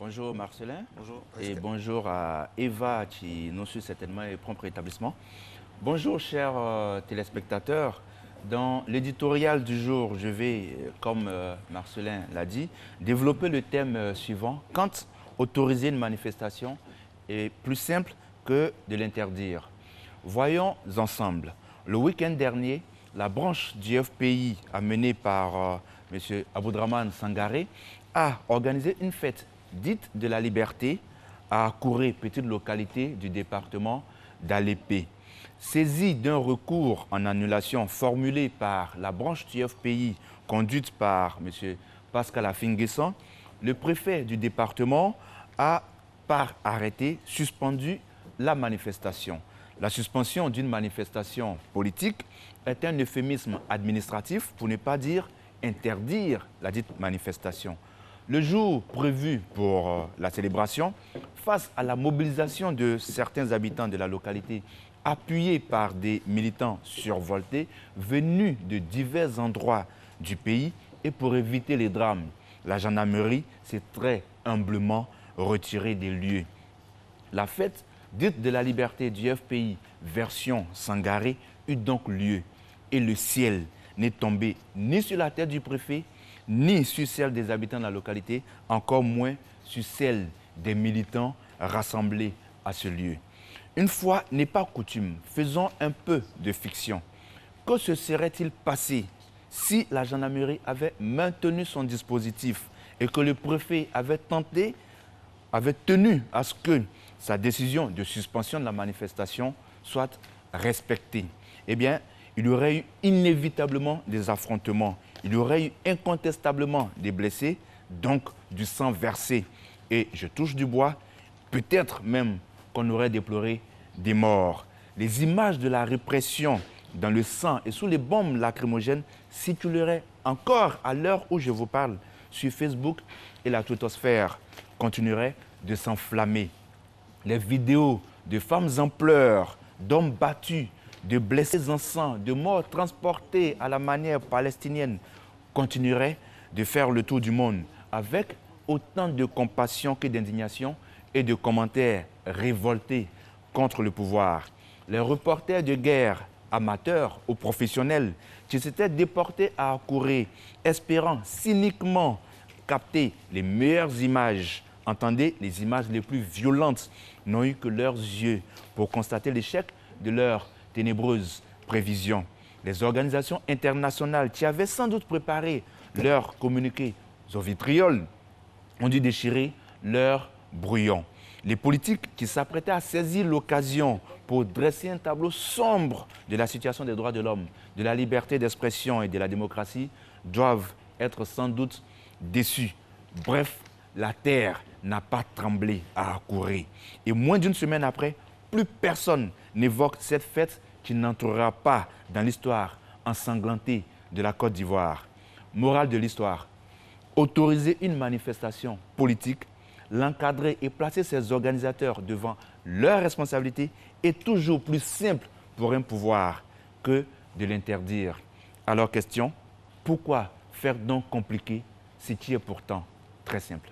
Bonjour Marcelin. Bonjour. Et bonjour à Eva qui nous suit certainement et prompt rétablissement. Bonjour chers téléspectateurs. Dans l'éditorial du jour, je vais, comme Marcelin l'a dit, développer le thème suivant. Quand autoriser une manifestation est plus simple que de l'interdire. Voyons ensemble. Le week-end dernier, la branche du FPI, amenée par M. Aboudraman Sangaré, a organisé une fête dite de la liberté à Kouré, petite localité du département d'Alépé. Saisi d'un recours en annulation formulé par la branche du FPI conduite par M. Pascal Afinguessan, le préfet du département a, par arrêté, suspendu la manifestation. La suspension d'une manifestation politique est un euphémisme administratif pour ne pas dire interdire la dite manifestation. Le jour prévu pour la célébration, face à la mobilisation de certains habitants de la localité, appuyés par des militants survoltés venus de divers endroits du pays, et pour éviter les drames, la gendarmerie s'est très humblement retirée des lieux. La fête dite de la liberté du FPI, version Sangaré, eut donc lieu, et le ciel n'est tombé ni sur la tête du préfet, ni sur celle des habitants de la localité, encore moins sur celle des militants rassemblés à ce lieu. Une fois n'est pas coutume, faisons un peu de fiction. Que se serait-il passé si la gendarmerie avait maintenu son dispositif et que le préfet avait tenu à ce que sa décision de suspension de la manifestation soit respectée? Eh bien, il y aurait eu inévitablement des affrontements, il y aurait eu incontestablement des blessés, donc du sang versé. Et je touche du bois, peut-être même qu'on aurait déploré des morts. Les images de la répression dans le sang et sous les bombes lacrymogènes circuleraient encore à l'heure où je vous parle sur Facebook, et la twittosphère continuerait de s'enflammer. Les vidéos de femmes en pleurs, d'hommes battus, de blessés en sang, de morts transportés à la manière palestinienne continueraient de faire le tour du monde avec autant de compassion que d'indignation et de commentaires révoltés contre le pouvoir. Les reporters de guerre, amateurs ou professionnels, qui s'étaient déportés à Kouré, espérant cyniquement capter les meilleures images, entendez, les images les plus violentes, n'ont eu que leurs yeux pour constater l'échec de leur ténébreuse prévision. Les organisations internationales qui avaient sans doute préparé leur communiqué au vitriol ont dû déchirer leur brouillon. Les politiques qui s'apprêtaient à saisir l'occasion pour dresser un tableau sombre de la situation des droits de l'homme, de la liberté d'expression et de la démocratie doivent être sans doute déçus. Bref, la terre n'a pas tremblé à accourir. Et moins d'une semaine après, plus personne n'évoque cette fête qui n'entrera pas dans l'histoire ensanglantée de la Côte d'Ivoire. Morale de l'histoire: autoriser une manifestation politique, l'encadrer et placer ses organisateurs devant leurs responsabilités est toujours plus simple pour un pouvoir que de l'interdire. Alors question, pourquoi faire donc compliqué ce qui est pourtant très simple?